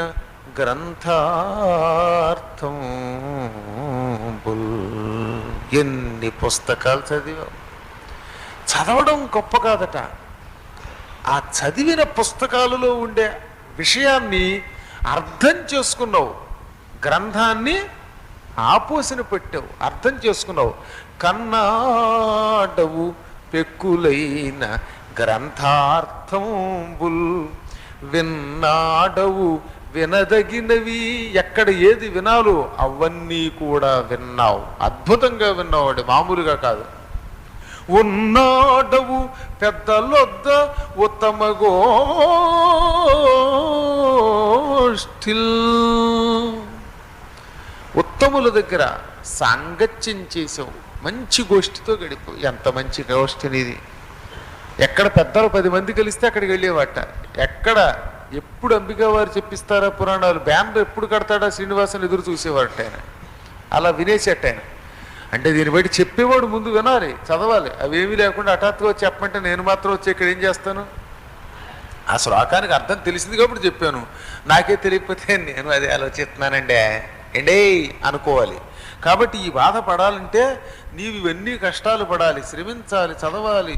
గ్రంథార్థం, ఎన్ని పుస్తకాలు చదివావు. చదవడం గొప్ప కాదట, ఆ చదివిన పుస్తకాలలో ఉండే విషయాన్ని అర్థం చేసుకున్నావు, గ్రంథాన్ని ఆపోసిన పెట్టావు, అర్థం చేసుకున్నావు. కన్నాడవు పెక్కులైన గ్రంథార్థంబుల్, విన్నాడవు వినదగినవి, ఎక్కడ ఏది వినాలో అవన్నీ కూడా విన్నావు, అద్భుతంగా విన్నావు, మామూలుగా కాదు. ఉన్నాడవు పెద్దలొద్ద ఉత్తమ గోష్ఠిల్, ఉత్తముల దగ్గర సాంగత్యం చేసావు, మంచి గోష్ఠితో గడిపు. ఎంత మంచి గోష్ఠినిది! ఎక్కడ పెద్దలు 10 మంది కలిస్తే అక్కడికి వెళ్ళేవాట. ఎక్కడ ఎప్పుడు అంబికా వారు చెప్పిస్తారా పురాణాలు, బ్యానర్ ఎప్పుడు కడతాడా శ్రీనివాసన్ ఎదురు చూసేవారట ఆయన. అలా వినేసేట ఆయన. అంటే దీన్ని బట్టి చెప్పేవాడు ముందు వినాలి, చదవాలి. అవేమీ లేకుండా హఠాత్తుగా చెప్పమంటే నేను మాత్రం వచ్చి ఇక్కడ ఏం చేస్తాను? ఆ శ్లోకానికి అర్థం తెలిసింది కాబట్టి చెప్పాను, నాకే తెలియకపోతే నేను అది ఆలోచిస్తున్నానండి ఏండే అనుకోవాలి. కాబట్టి ఈ బాధ పడాలంటే నీవు ఇవన్నీ కష్టాలు పడాలి, శ్రమించాలి, చదవాలి.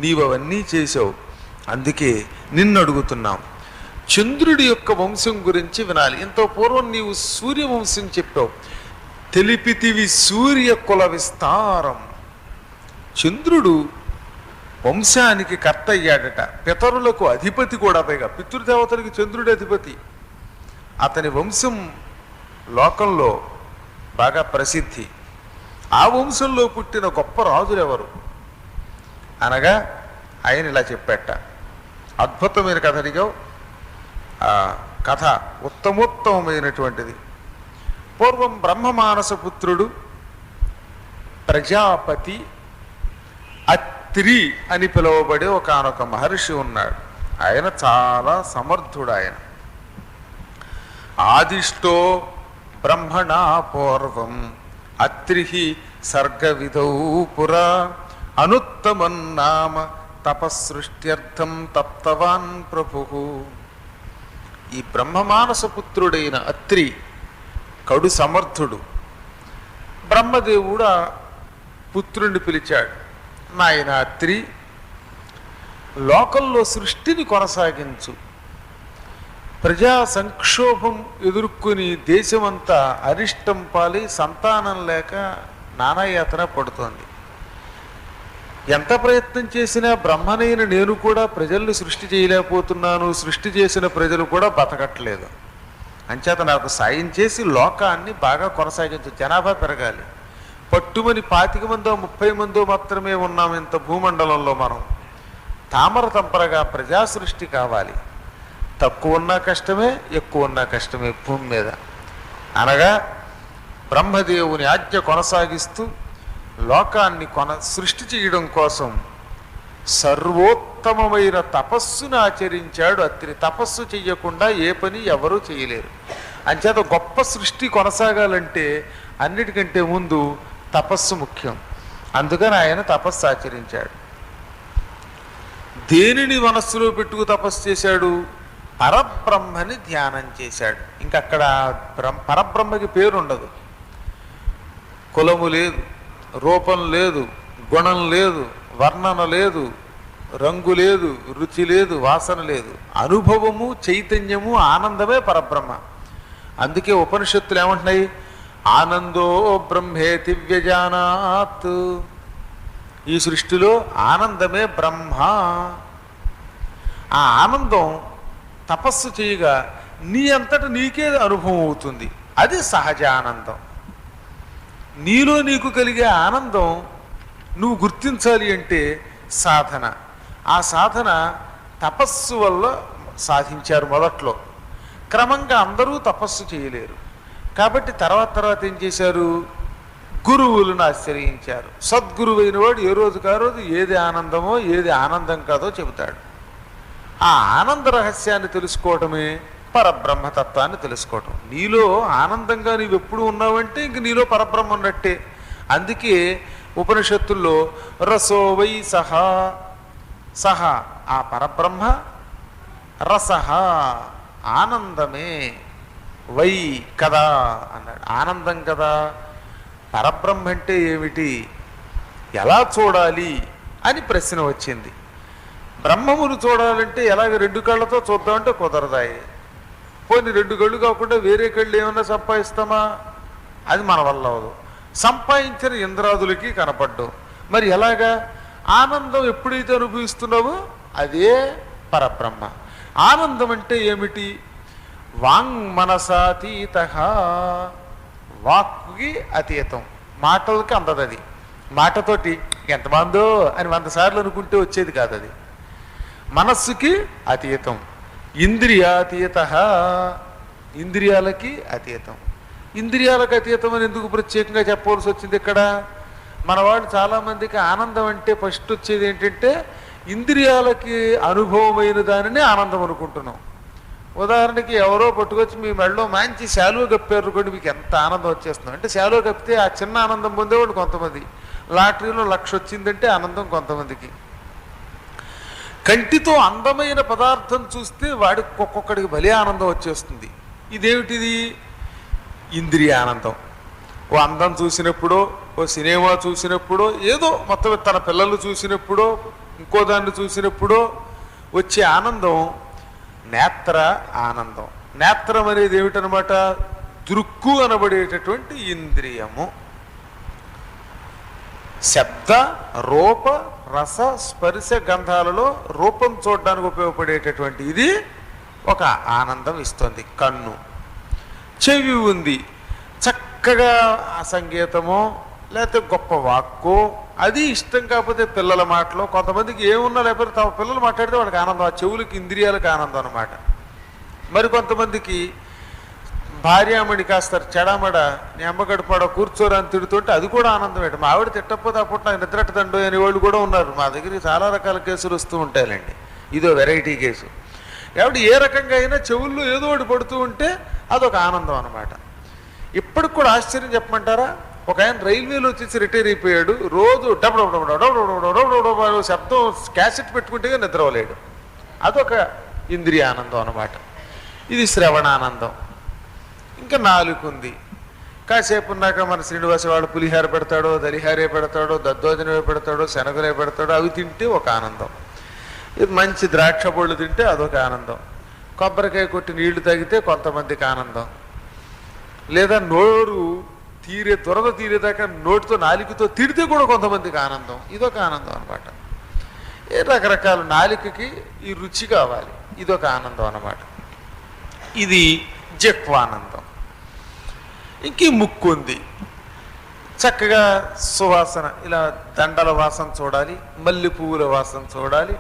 నీవు అవన్నీ చేసావు. అందుకే నిన్ను అడుగుతున్నాం, చంద్రుడి యొక్క వంశం గురించి వినాలి. ఇంత పూర్వం నీవు సూర్యవంశం చెప్పావు, తెలిపితివి సూర్య కుల విస్తారం. చంద్రుడు వంశానికి కర్త అయ్యాడట, పితరులకు అధిపతి కూడా. పైగా పితృదేవతలకి చంద్రుడి అధిపతి. అతని వంశం లోకంలో బాగా ప్రసిద్ధి. ఆ వంశంలో పుట్టిన గొప్ప రాజులు ఎవరు అనగా ఆయన ఇలా చెప్పాట. అద్భుతమైన కథ అడిగావు. ఆ కథ ఉత్తమోత్తమైనటువంటిది. పూర్వం బ్రహ్మమానస పుత్రుడు ప్రజాపతి అత్రి అని పిలువబడే ఒకానొక మహర్షి ఉన్నాడు. ఆయన చాలా సమర్థుడు. ఆయన ఆదిష్టో బ్రహ్మణా పూర్వం అత్రిహి సర్గ విధౌ పురా అనుత్తమన్నామ తపస్సృష్ట్యర్థం తప్తవాన్ ప్రభు. ఈ బ్రహ్మమానస పుత్రుడైన అత్రి కడు సమర్థుడు. బ్రహ్మదేవుడు పుత్రుణ్ణి పిలిచాడు, నాయన అత్రి, లోకంలో సృష్టిని కొనసాగించు. ప్రజా సంక్షోభం ఎదుర్కొని దేశమంతా అరిష్టం పాలి సంతానం లేక నానాయాతన పడుతోంది. ఎంత ప్రయత్నం చేసినా బ్రహ్మనైన నేను కూడా ప్రజల్ని సృష్టి చేయలేకపోతున్నాను, సృష్టి చేసిన ప్రజలు కూడా బతకట్లేదు. అంచేత నాకు సాయం చేసి లోకాన్ని బాగా కొనసాగించు. జనాభా పెరగాలి. పట్టుమని 25 మందో 30 మందో మాత్రమే ఉన్నాం ఇంత భూమండలంలో. మనం తామర తంపరగా ప్రజా సృష్టి కావాలి. తక్కువ ఉన్నా కష్టమే, ఎక్కువ ఉన్నా కష్టమే భూమి మీద. అనగా బ్రహ్మదేవుని ఆజ్ఞ కొనసాగిస్తూ లోకాన్ని సృష్టి చేయడం కోసం సర్వోత్తమమైన తపస్సును ఆచరించాడు అత్రి. తపస్సు చెయ్యకుండా ఏ పని ఎవరూ చేయలేరు. అంచేత గొప్ప సృష్టి కొనసాగాలంటే అన్నిటికంటే ముందు తపస్సు ముఖ్యం. అందుకని ఆయన తపస్సు ఆచరించాడు. దేనిని మనస్సులో పెట్టుకు తపస్సు చేశాడు? పరబ్రహ్మని ధ్యానం చేశాడు. ఇంకక్కడ పరబ్రహ్మకి పేరు ఉండదు, కులము లేదు, రూపం లేదు, గుణం లేదు, వర్ణన లేదు, రంగు లేదు, రుచి లేదు, వాసన లేదు. అనుభవము, చైతన్యము, ఆనందమే పరబ్రహ్మ. అందుకే ఉపనిషత్తులు ఏమంటున్నాయి? ఆనందో బ్రహ్మేతి వ్యజానాత్. ఈ సృష్టిలో ఆనందమే బ్రహ్మ. ఆ ఆనందం తపస్సు చేయగా నీ అంతట నీకే అనుభవం అవుతుంది. అది సహజ ఆనందం. నీలో నీకు కలిగే ఆనందం నువ్వు గుర్తించాలి అంటే సాధన. ఆ సాధన తపస్సు వల్ల సాధించారు మొదట్లో. క్రమంగా అందరూ తపస్సు చేయలేరు కాబట్టి తర్వాత ఏం చేశారు? గురువులను ఆశ్రయించారు. సద్గురువైన వాడు ఏ రోజుకా రోజు ఏది ఆనందమో ఏది ఆనందం కాదో చెబుతాడు. ఆ ఆనంద రహస్యాన్ని తెలుసుకోవటమే పరబ్రహ్మతత్వాన్ని తెలుసుకోవటం. నీలో ఆనందంగా నీవు ఎప్పుడు ఉన్నావంటే ఇంక నీలో పరబ్రహ్మ ఉన్నట్టే. అందుకే ఉపనిషత్తుల్లో రసో వై సహా, సహా ఆ పరబ్రహ్మ, రసహ ఆనందమే, వై కదా అన్నాడు. ఆనందం కదా. పరబ్రహ్మ అంటే ఏమిటి, ఎలా చూడాలి అని ప్రశ్న వచ్చింది. బ్రహ్మమును చూడాలంటే ఎలాగ రెండు కళ్ళతో చూద్దామంటే కుదరదాయి. పోనీ రెండు కళ్ళు కాకుండా వేరే కళ్ళు ఏమన్నా సంపాదిస్తామా? అది మన వల్ల అవదు. సంపాదించిన ఇంద్రాదులకి కనపడ్డం. మరి ఎలాగా? ఆనందం ఎప్పుడైతే అనుభవిస్తున్నావో అదే పరబ్రహ్మ. ఆనందం అంటే ఏమిటి? వాంగ్ మనసాతీత, వాక్కుకి అతీతం, మాటలకి అందదు. అది మాటతోటి ఎంత బాగుందో అని 100 సార్లు అనుకుంటే వచ్చేది కాదు. అది మనస్సుకి అతీతం. ఇంద్రియాతీత, ఇంద్రియాలకి అతీతం. ఇంద్రియాలకు అతీతం అని ఎందుకు ప్రత్యేకంగా చెప్పవలసి వచ్చింది ఇక్కడ? మన వాళ్ళు చాలామందికి ఆనందం అంటే ఫస్ట్ వచ్చేది ఏంటంటే ఇంద్రియాలకి అనుభవమైన దానిని ఆనందం అనుకుంటున్నాం. ఉదాహరణకి ఎవరో పట్టుకొచ్చి మీ మెడలో మంచి శాలువ కప్పారు కూడా మీకు ఎంత ఆనందం వచ్చేస్తుంది అంటే, శాలువ కప్పితే ఆ చిన్న ఆనందం పొందేవాడు కొంతమంది, లాటరీలో 1,00,000 వచ్చిందంటే ఆనందం కొంతమందికి. కంటితో అందమైన పదార్థం చూస్తే వాడికి ఒక్కొక్కడికి భలే ఆనందం వచ్చేస్తుంది. ఇదేమిటిది? ఇంద్రియ ఆనందం. ఓ అందం చూసినప్పుడో, ఓ సినిమా చూసినప్పుడో, ఏదో మొత్తం తన పిల్లలు చూసినప్పుడో, ఇంకో దాన్ని చూసినప్పుడో వచ్చే ఆనందం నేత్ర ఆనందం. నేత్రం అనేది ఏమిటనమాట? దృక్కు అనబడేటటువంటి ఇంద్రియము. శబ్ద, రూప, రస, స్పర్శ, గంధాలలో రూపం చూడడానికి ఉపయోగపడేటటువంటి ఇది ఒక ఆనందం ఇస్తుంది. కన్ను. చెవి ఉంది, చక్కగా ఆ సంగీతమో లేకపోతే గొప్ప వాక్కో, అది ఇష్టం కాకపోతే పిల్లల మాటలో. కొంతమందికి ఏమున్నా లేకపోతే తమ పిల్లలు మాట్లాడితే వాడికి ఆనందం. ఆ చెవులకి, ఇంద్రియాలకు ఆనందం అన్నమాట. మరి కొంతమందికి భార్యామణి కాస్త చెడామడ, నీ అమ్మ గడపడ కూర్చోరా అని తిడుతుంటే అది కూడా ఆనందం. ఏంటి మా ఆవిడ తిట్టకపోతే అప్పుడు నాకు నిద్రట్టదండు అనే వాళ్ళు కూడా ఉన్నారు. మా దగ్గరికి చాలా రకాల కేసులు వస్తూ ఉంటాయండి. ఇదో వెరైటీ కేసు. కాబట్టి ఏ రకంగా అయినా చెవుల్లో ఏదో ఒకటి పడుతూ ఉంటే అదొక ఆనందం అన్నమాట. ఇప్పటికి కూడా ఆశ్చర్యం చెప్పమంటారా? ఒక ఆయన రైల్వేలో వచ్చేసి రిటైర్ అయిపోయాడు. రోజు డబ్బు శబ్దం క్యాసెట్ పెట్టుకుంటే నిద్రవలేడు. అదొక ఇంద్రియ ఆనందం అన్నమాట. ఇది శ్రవణానందం. ఇంకా నాలుగుంది. కాసేపు ఉన్నాక మన శ్రీనివాస వాడు పులిహార పెడతాడో, దలిహారే పెడతాడో, దద్దోజనమే పెడతాడో, శనగలే పెడతాడో, అవి తింటే ఒక ఆనందం. ఇది మంచి ద్రాక్ష పళ్ళు తింటే అదొక ఆనందం. కొబ్బరికాయ కొట్టి నీళ్లు తాగితే కొంతమందికి ఆనందం. లేదా నోరు దురద తీరేదాకా నోటితో నాలికతో తిడితే కూడా కొంతమందికి ఆనందం. ఇదొక ఆనందం అన్నమాట. రకరకాల నాలికకి ఈ రుచి కావాలి, ఇదొక ఆనందం అన్నమాట. ఇది జక్వానందం. ఇంక ముక్కు ఉంది, చక్కగా సువాసన, ఇలా దండల వాసన చూడాలి, మల్లె పువ్వుల వాసన చూడాలి,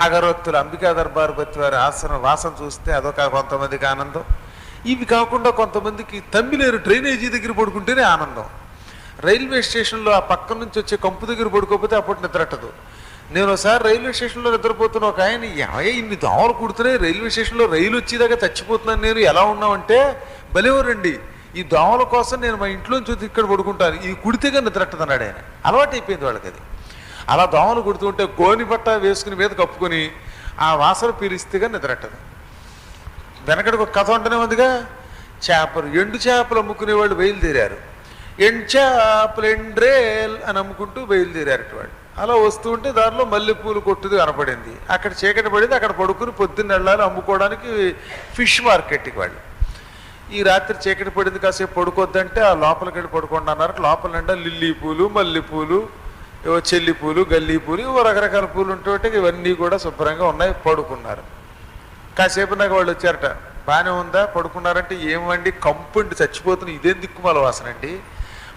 అగరొత్తులు, అంబికా దర్బారు బతి వారి ఆసన వాసన చూస్తే అదొక కొంతమందికి ఆనందం. ఇవి కాకుండా కొంతమందికి తమ్మిలేరు డ్రైనేజీ దగ్గర పడుకుంటేనే ఆనందం. రైల్వే స్టేషన్లో ఆ పక్క నుంచి వచ్చే కంపు దగ్గర పడుకోకపోతే అప్పుడు నిద్రట్టదు. నేను ఒకసారి రైల్వే స్టేషన్లో నిద్రపోతున్న ఒక ఆయన, ఇన్ని దోమలు కుడుతున్నాయి, రైల్వే స్టేషన్లో రైలు వచ్చేదాకా చచ్చిపోతున్నాను నేను, ఎలా ఉన్నామంటే భలేవారండి, ఈ దోమల కోసం నేను మా ఇంట్లోంచి వచ్చి ఇక్కడ పడుకుంటాను, ఇది కుడితేగా నిద్రట్టదు అన్నాడు ఆయన. అలవాటు అయిపోయింది వాళ్ళకి అది. అలా దోమలు కుడుతుంటే గోని పట్ట వేసుకుని మీద కప్పుకొని ఆ వాసన పీలిస్తేగా నిద్రట్టదు. వెనకడికి ఒక కథ ఉంటూనే ఉందిగా, చేపలు ఎండు చేపలు అమ్ముకునే వాళ్ళు బయలుదేరారు. ఎండు చేపలు ఎండ్రేల్ అని అమ్ముకుంటూ బయలుదేరారు వాళ్ళు. అలా వస్తూ ఉంటే దారిలో మల్లెపూలు కొట్టుది కనపడింది. అక్కడ చీకటి పడింది, అక్కడ పడుకుని పొద్దున్న వెళ్ళాలి అమ్ముకోవడానికి ఫిష్ మార్కెట్కి వాళ్ళు. ఈ రాత్రి చీకటి పడింది, కాసేపు పడుకోద్దంటే ఆ లోపలికి వెళ్ళి పడుకోండి అన్నారు. లోపల నిండా లిల్లీ పూలు, మల్లెపూలు, ఏవో చెల్లి పూలు, గల్లీ పూలు, ఏవో రకరకాల పూలు ఉంటుంటే ఇవన్నీ కూడా శుభ్రంగా ఉన్నాయి. పడుకున్నారు. కాసేపు నాకు వాళ్ళు వచ్చారట. బాగానే ఉందా, పడుకున్నారంటే ఏమండి కంపుండి చచ్చిపోతున్నాయి, ఇదేం దిక్కుమాల వాసన అండి,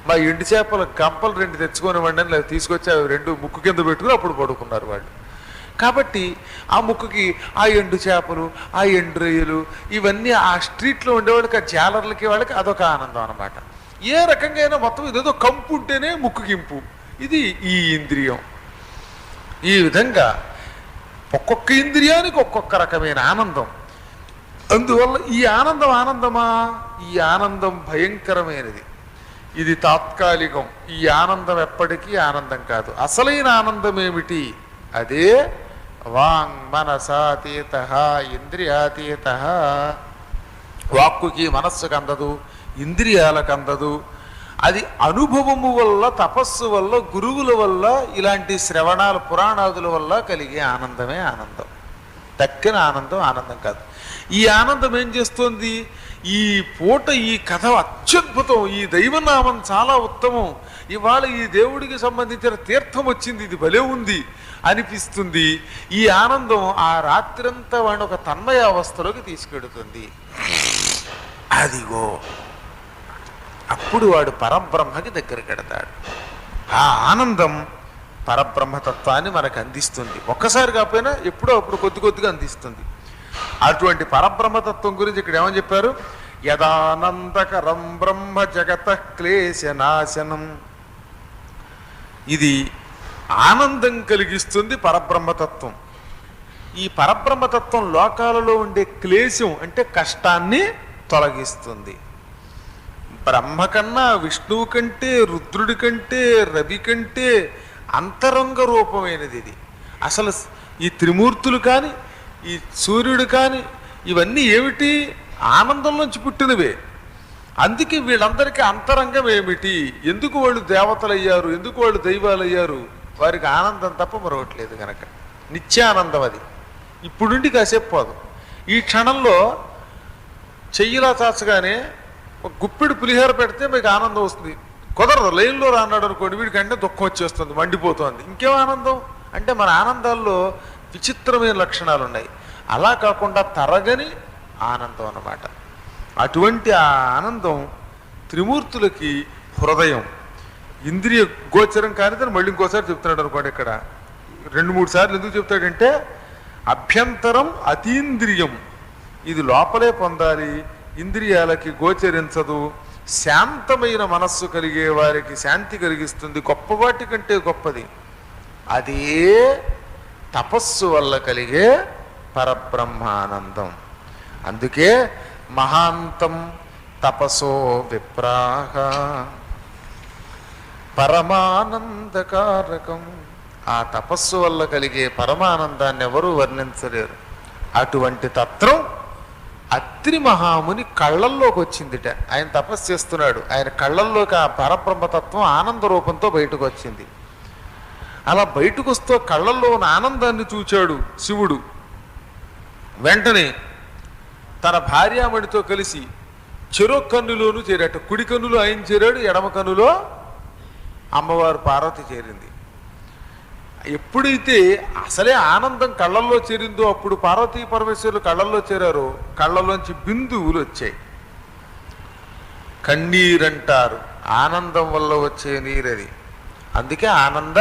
మా ఎండు చేపల గంపలు 2 తెచ్చుకోనివ్వండి అని తీసుకొచ్చి అవి 2 ముక్కు కింద పెట్టుకుని అప్పుడు పడుకున్నారు వాళ్ళు. కాబట్టి ఆ ముక్కుకి ఆ ఎండు చేపలు, ఆ ఎండు రొయ్యలు, ఇవన్నీ ఆ స్ట్రీట్లో ఉండేవాళ్ళకి, ఆ జాలర్లకి వాళ్ళకి అదొక ఆనందం అనమాట. ఏ రకంగా అయినా మొత్తం ఇదేదో కంపు ఉంటేనే ముక్కుకింపు. ఇది ఈ ఇంద్రియం. ఈ విధంగా ఒక్కొక్క ఇంద్రియానికి ఒక్కొక్క రకమైన ఆనందం. అందువల్ల ఈ ఆనందం ఆనందమా? ఈ ఆనందం భయంకరమైనది. ఇది తాత్కాలికం. ఈ ఆనందం ఎప్పటికీ ఆనందం కాదు. అసలైన ఆనందం ఏమిటి? అదే వాంగ్ మనసాతీత, ఇంద్రియాతీత. వాక్కుకి మనస్సుకు అందదు, ఇంద్రియాలకు అందదు. అది అనుభవము వల్ల, తపస్సు వల్ల, గురువుల వల్ల, ఇలాంటి శ్రవణాలు పురాణాదుల వల్ల కలిగే ఆనందమే ఆనందం. దక్కిన ఆనందం ఆనందం కాదు. ఈ ఆనందం ఏం చేస్తుంది? ఈ పూట ఈ కథ అత్యద్భుతం, ఈ దైవనామం చాలా ఉత్తమం, ఇవాళ ఈ దేవుడికి సంబంధించిన తీర్థం వచ్చింది, ఇది భలే ఉంది అనిపిస్తుంది. ఈ ఆనందం ఆ రాత్రంతా వాడిని ఒక తన్మయ అవస్థలోకి తీసుకెడుతుంది. అదిగో అప్పుడు వాడు పరబ్రహ్మకి దగ్గరికి వెడతాడు. ఆ ఆనందం పరబ్రహ్మతత్వాన్ని మనకు అందిస్తుంది. ఒక్కసారి కాకపోయినా ఎప్పుడో అప్పుడు కొద్ది కొద్దిగా అందిస్తుంది. అటువంటి పరబ్రహ్మతత్వం గురించి ఇక్కడ ఏమని చెప్పారు? యదానందకరం బ్రహ్మ జగత క్లేశ నాశనం. ఇది ఆనందం కలిగిస్తుంది పరబ్రహ్మతత్వం. ఈ పరబ్రహ్మతత్వం లోకాలలో ఉండే క్లేశం అంటే కష్టాన్ని తొలగిస్తుంది. బ్రహ్మ కన్నా, విష్ణువు కంటే, రుద్రుడి కంటే, రవి కంటే అంతరంగ రూపమైనది ఇది. అసలు ఈ త్రిమూర్తులు కానీ, ఈ సూర్యుడు కానీ, ఇవన్నీ ఏమిటి? ఆనందంలోంచి పుట్టినవే. అందుకే వీళ్ళందరికీ అంతరంగం ఏమిటి? ఎందుకు వాళ్ళు దేవతలయ్యారు, ఎందుకు వాళ్ళు దైవాలయ్యారు? వారికి ఆనందం తప్ప మరొకట్లేదు కనుక నిత్యానందం. అది ఇప్పుడుండి కాసేపు పోదు. ఈ క్షణంలో చెయ్యిలా చాచగానే ఒక గుప్పిడి పులిహోర పెడితే మీకు ఆనందం వస్తుంది. కుదరదు, లైన్లో రాన్నాడు అనుకోండి, వీడికి అంటే దుఃఖం వచ్చేస్తుంది, మండిపోతుంది. ఇంకేం ఆనందం అంటే మన ఆనందాల్లో విచిత్రమైన లక్షణాలు ఉన్నాయి. అలా కాకుండా తరగని ఆనందం అన్నమాట. అటువంటి ఆ ఆనందం త్రిమూర్తులకి హృదయం. ఇంద్రియ గోచరం కానిదని మళ్ళీ ఇంకోసారి చెప్తున్నాడు అనుకోండి. ఇక్కడ 2-3 సార్లు ఎందుకు చెప్తాడంటే అభ్యంతరం అతీంద్రియం, ఇది లోపలే పొందాలి, ఇంద్రియాలకి గోచరించదు. శాంతమైన మనస్సు కలిగే వారికి శాంతి కలిగిస్తుంది, గొప్పవాటి కంటే గొప్పది. అదే తపస్సు వల్ల కలిగే పరబ్రహ్మానందం. అందుకే మహాంతం తపసో విప్రాహ పరమానందకారకం. ఆ తపస్సు వల్ల కలిగే పరమానందాన్ని ఎవరూ వర్ణించలేరు. అటువంటి తత్వం అత్రి మహాముని కళ్ళల్లోకి వచ్చిందిట. ఆయన తపస్సు చేస్తున్నాడు, ఆయన కళ్ళల్లోకి ఆ పరబ్రహ్మతత్వం ఆనంద రూపంతో బయటకు వచ్చింది. అలా బయటకు వస్తూ కళ్ళల్లో ఉన్న ఆనందాన్ని చూచాడు శివుడు. వెంటనే తన భార్యామణితో కలిసి చెరో కన్నులోనూ చేరాట. కుడి కన్నులో ఆయన చేరాడు, ఎడమ కన్నులో అమ్మవారు పార్వతి చేరింది. ఎప్పుడైతే అసలే ఆనందం కళ్ళల్లో చేరిందో అప్పుడు పార్వతీ పరమేశ్వరులు కళ్ళల్లో చేరారో కళ్ళలోంచి బిందువులు వచ్చాయి. కన్నీరంటారు, ఆనందం వల్ల వచ్చే నీరది. అందుకే ఆనంద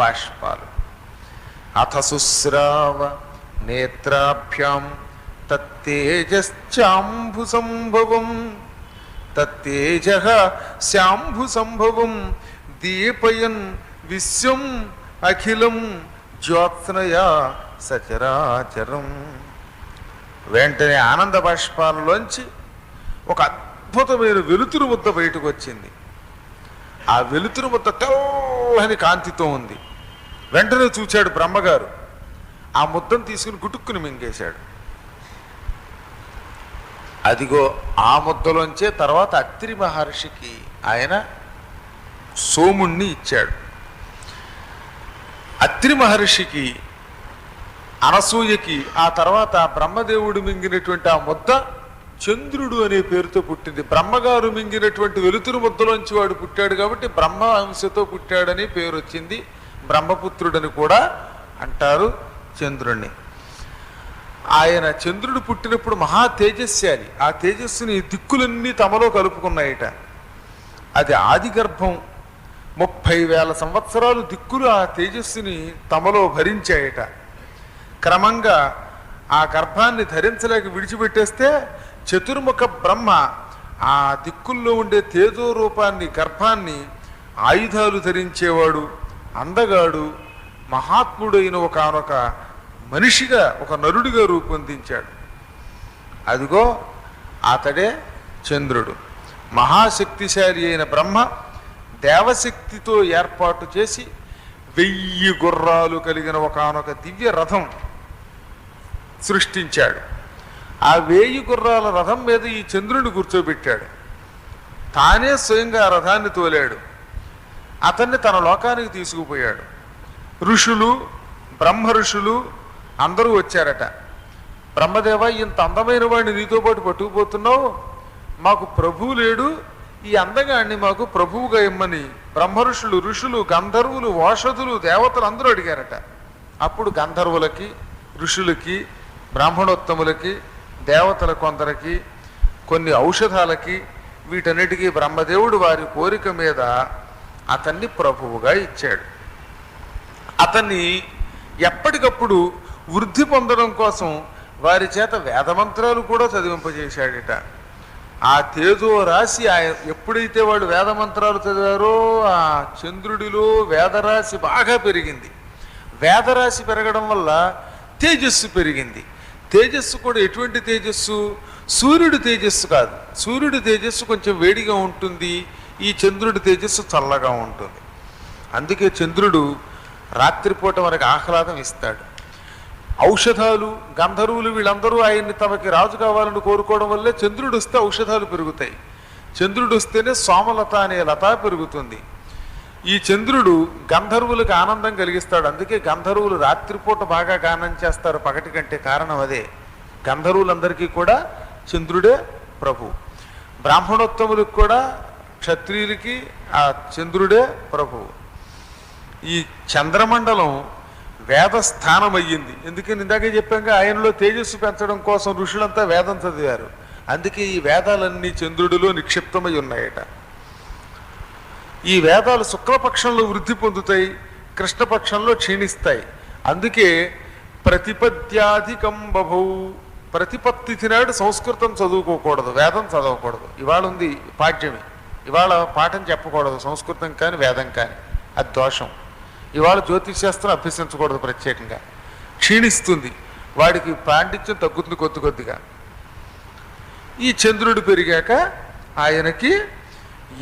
బాష్పాలు. అథ శుశ్రావ నేత్రాభ్యాం తత్తేజశ్చాంభు సంభవం, తత్తేజ శాంభు సంభవం దీపయన్ విశ్వం అఖిలం జ్యోత్స్నయా సచరాచరం. వెంటనే ఆనంద బాష్పాలలోంచి ఒక అద్భుతమైన వెలుతురు ముద్ద బయటకు వచ్చింది. ఆ వెలుతురు ముద్ద తెల్లని కాంతితో ఉంది. వెంటనే చూచాడు బ్రహ్మగారు. ఆ ముద్దను తీసుకుని గుటుక్కుని మింగేశాడు. అదిగో ఆ ముద్దలోంచే తర్వాత అత్రి మహర్షికి ఆయన సోముణ్ణి ఇచ్చాడు. అత్రి మహర్షికి, అనసూయకి ఆ తర్వాత బ్రహ్మదేవుడు మింగినటువంటి ఆ ముద్ద చంద్రుడు అనే పేరుతో పుట్టింది. బ్రహ్మగారు మింగినటువంటి వెలుతురు ముద్దలోంచి వాడు పుట్టాడు కాబట్టి బ్రహ్మ అంశతో పుట్టాడని పేరు వచ్చింది. బ్రహ్మపుత్రుడని కూడా అంటారు చంద్రుణ్ణి. ఆయన చంద్రుడు పుట్టినప్పుడు మహా తేజస్శాలి. ఆ తేజస్సుని దిక్కులన్నీ తమలో కలుపుకున్నాయట. అది ఆది గర్భం. 30,000 సంవత్సరాలు దిక్కులు ఆ తేజస్సుని తమలో భరించాయట. క్రమంగా ఆ గర్భాన్ని ధరించలేక విడిచిపెట్టేస్తే చతుర్ముఖ బ్రహ్మ ఆ దిక్కుల్లో ఉండే తేజో రూపాన్ని, గర్భాన్ని ఆయుధాలు ధరించేవాడు, అందగాడు, మహాత్ముడైన ఒకనొక మనిషిగా, ఒక నరుడిగా రూపొందించాడు. అదిగో అతడే చంద్రుడు. మహాశక్తిశాలి అయిన బ్రహ్మ దేవశక్తితో ఏర్పాటు చేసి 1000 గుర్రాలు కలిగిన ఒకనొక దివ్య రథం సృష్టించాడు. ఆ 1000 గుర్రాల రథం మీద ఈ చంద్రుడిని కూర్చోబెట్టాడు. తానే స్వయంగా ఆ రథాన్ని తోలాడు. అతన్ని తన లోకానికి తీసుకుపోయాడు. ఋషులు, బ్రహ్మ ఋషులు అందరూ వచ్చారట. బ్రహ్మదేవ, ఇంత అందమైన వాడిని నీతో పాటు పట్టుకుపోతున్నావు, మాకు ప్రభువు లేడు, ఈ అందగాడిని మాకు ప్రభువుగా ఇమ్మని బ్రహ్మఋషులు, ఋషులు, గంధర్వులు, ఓషధులు, దేవతలు అందరూ అడిగారట. అప్పుడు గంధర్వులకి, ఋషులకి, బ్రాహ్మణోత్తములకి, దేవతల కొందరికి, కొన్ని ఔషధాలకి, వీటన్నిటికీ బ్రహ్మదేవుడు వారి కోరిక మీద అతన్ని ప్రభువుగా ఇచ్చాడు. అతన్ని ఎప్పటికప్పుడు వృద్ధి పొందడం కోసం వారి చేత వేదమంత్రాలు కూడా చదివింపజేశాడట. ఆ తేజో రాశి ఎప్పుడైతే వాళ్ళు వేదమంత్రాలు చదివారో ఆ చంద్రుడిలో వేదరాశి బాగా పెరిగింది. వేదరాశి పెరగడం వల్ల తేజస్సు పెరిగింది. తేజస్సు కూడా ఎటువంటి తేజస్సు? సూర్యుడి తేజస్సు కాదు. సూర్యుడి తేజస్సు కొంచెం వేడిగా ఉంటుంది, ఈ చంద్రుడి తేజస్సు చల్లగా ఉంటుంది. అందుకే చంద్రుడు రాత్రిపూట మనకు ఆహ్లాదం ఇస్తాడు. ఔషధాలు, గంధర్వులు వీళ్ళందరూ ఆయన్ని తమకి రాజు కావాలని కోరుకోవడం వల్లే చంద్రుడు వస్తే ఔషధాలు పెరుగుతాయి. చంద్రుడు వస్తేనే సోమలత అనే లత పెరుగుతుంది. ఈ చంద్రుడు గంధర్వులకు ఆనందం కలిగిస్తాడు. అందుకే గంధర్వులు రాత్రిపూట బాగా గానం చేస్తారు పగటి కంటే. కారణం అదే. గంధర్వులందరికీ కూడా చంద్రుడే ప్రభు. బ్రాహ్మణోత్తములకు కూడా, క్షత్రియులకి ఆ చంద్రుడే ప్రభు. ఈ చంద్రమండలం వేదస్థానం అయ్యింది. ఎందుకని ఇందాకే చెప్పాక ఆయనలో తేజస్సు పెంచడం కోసం ఋషులంతా వేదం చదివారు. అందుకే ఈ వేదాలన్నీ చంద్రుడిలో నిక్షిప్తమై ఉన్నాయట. ఈ వేదాలు శుక్లపక్షంలో వృద్ధి పొందుతాయి, కృష్ణపక్షంలో క్షీణిస్తాయి. అందుకే ప్రతిపద్యాధికం బభౌ. ప్రతిపత్తి తినాడు సంస్కృతం చదువుకోకూడదు, వేదం చదవకూడదు. ఇవాళ ఉంది పాఠ్యమి, ఇవాళ పాఠం చెప్పకూడదు సంస్కృతం కానీ వేదం కానీ, అది దోషం. ఇవాళ జ్యోతిషశాస్త్రం అభ్యసించకూడదు ప్రత్యేకంగా, క్షీణిస్తుంది, వాడికి పాండిత్యం తగ్గుతుంది కొద్ది కొద్దిగా. ఈ చంద్రుడు పెరిగాక ఆయనకి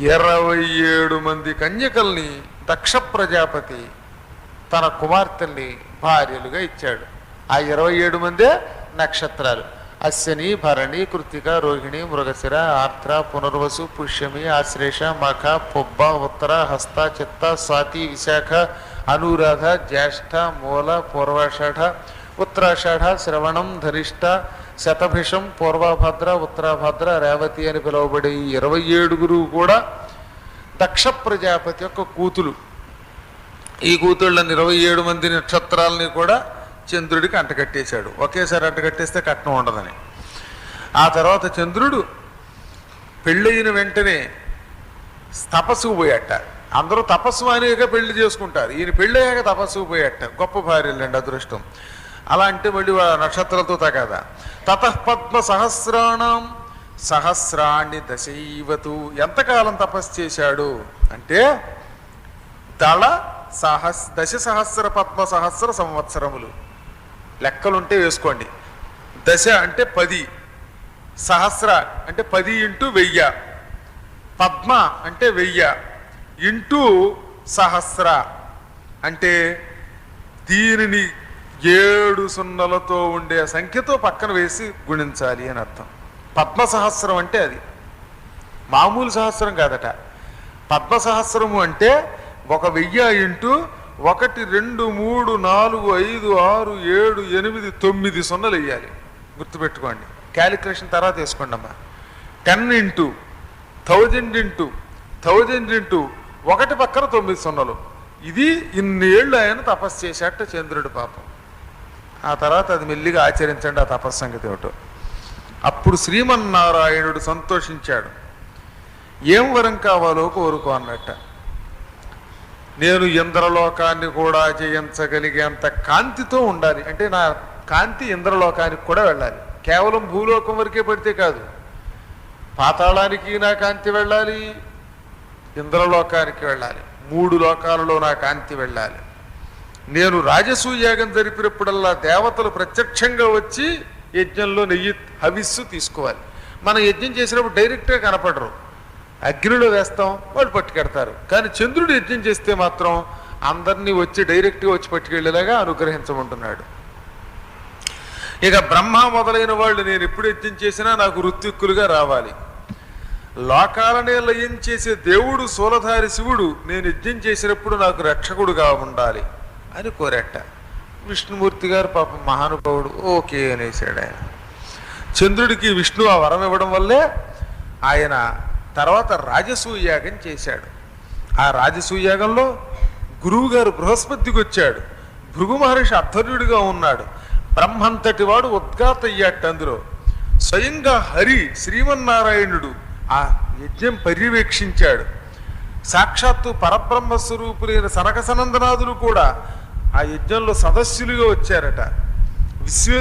27 మంది కన్యకల్ని దక్ష ప్రజాపతి తన కుమార్తెల్ని భార్యలుగా ఇచ్చాడు. ఆ 27 మందే నక్షత్రాలు: అశ్విని, భరణి, కృత్తిక, రోహిణి, మృగశిర, ఆర్ద్ర, పునర్వసు, పుష్యమి, ఆశ్లేష, మఖ, పొబ్బ, ఉత్తర, హస్త, చిత్త, స్వాతి, విశాఖ, అనురాధ, జ్యేష్ఠ, మూల, పూర్వాషాఢ, ఉత్తరాషాఢ, శ్రవణం, ధనిష్ట, శతభిషం, పూర్వభద్ర, ఉత్తరాభద్ర, రేవతి అని పిలువబడే ఈ 27 కూడా దక్ష ప్రజాపతి యొక్క కూతులు. ఈ కూతుళ్ళని 27 మంది నక్షత్రాలని కూడా చంద్రుడికి అంటకట్టేశాడు. ఒకేసారి అంటకట్టేస్తే కట్నం ఉండదని. ఆ తర్వాత చంద్రుడు పెళ్ళయిన వెంటనే తపస్సుకు పోయాట. అందరూ తపస్సు అనేక పెళ్లి చేసుకుంటారు, ఈయన పెళ్ళయ్యాక తపస్సుకు పోయాట. గొప్ప భార్యలండి, అదృష్టం. అలా అంటే మళ్ళీ నక్షత్రాలతో తగాదా. తతః పద్మ సహస్రాణం సహస్రాణి దశైవతు. ఎంతకాలం తపస్సు చేశాడు అంటే దశ సహస్ర పద్మ సహస్ర సంవత్సరములు. లెక్కలుంటే వేసుకోండి. దశ అంటే 10, సహస్ర అంటే 10 × 1000, పద్మ అంటే 1000 ఇంటూ సహస్ర అంటే దీనిని 7 సున్నలతో ఉండే సంఖ్యతో పక్కన వేసి గుణించాలి అని అర్థం. పద్మసహస్రం అంటే అది మామూలు సహస్రం కాదట. పద్మసహస్రము అంటే 1000 ఇంటూ 1 2 3 4 5 6 7 8 9 సున్నలు వేయాలి. గుర్తుపెట్టుకోండి. క్యాలిక్యులేషన్ తర్వాత వేసుకోండి అమ్మా. 10 ఇంటూ 1000 ఇంటూ 1000 ఇంటూ 1 పక్కన 9 సున్నలు. ఇది ఇన్నేళ్ళు ఆయన తపస్సు చేశాట చంద్రుడి పాపం. ఆ తర్వాత అది మెల్లిగా ఆచరించండి ఆ తపస్సు సంగతి ఏమిటో. అప్పుడు శ్రీమన్నారాయణుడు సంతోషించాడు. ఏం వరం కావాలో కోరుకో అన్నట్ట. నేను ఇంద్రలోకాన్ని కూడా జయించగలిగేంత కాంతితో ఉండాలి. అంటే నా కాంతి ఇంద్రలోకానికి కూడా వెళ్ళాలి. కేవలం భూలోకం వరకే పడితే కాదు, పాతాళానికి నా కాంతి వెళ్ళాలి, ఇంద్రలోకానికి వెళ్ళాలి. 3 లోకాలలో నా కాంతి వెళ్ళాలి. నేను రాజసూయాగం జరిపినప్పుడల్లా దేవతలు ప్రత్యక్షంగా వచ్చి యజ్ఞంలో నెయ్యి హవిస్సు తీసుకోవాలి. మనం యజ్ఞం చేసినప్పుడు డైరెక్ట్గా కనపడరు, అగ్నిలో వేస్తాం, వాళ్ళు పట్టుకెడతారు. కానీ చంద్రుడు యజ్ఞం చేస్తే మాత్రం అందరినీ వచ్చి డైరెక్ట్గా వచ్చి పట్టుకెళ్ళేలాగా అనుగ్రహించమంటున్నాడు. ఇక బ్రహ్మ మొదలైన వాళ్ళు నేను ఎప్పుడు యజ్ఞం చేసినా నాకు ఋత్విక్కులుగా రావాలి. లోకాలనే లయం చేసే దేవుడు శూలధారి శివుడు నేను యజ్ఞం చేసినప్పుడు నాకు రక్షకుడుగా ఉండాలి అని కోరట. విష్ణుమూర్తి గారు పాపం మహానుభావుడు ఓకే అనేసాడు ఆయన. చంద్రుడికి విష్ణు ఆ వరం ఇవ్వడం వల్లే ఆయన తర్వాత రాజసూయాగం చేశాడు. ఆ రాజసూయాగంలో గురువు గారు బృహస్పతికి వచ్చాడు. భృగు మహర్షి అర్థర్యుడిగా ఉన్నాడు. బ్రహ్మంతటి వాడు ఉద్గాత అయ్యాట. అందులో స్వయంగా హరి శ్రీమన్నారాయణుడు ఆ యజ్ఞం పర్యవేక్షించాడు. సాక్షాత్తు పరబ్రహ్మ స్వరూపులైన సనక సనందనాదులు కూడా ఆ యజ్ఞంలో సదస్సులుగా వచ్చారట. విశ్వ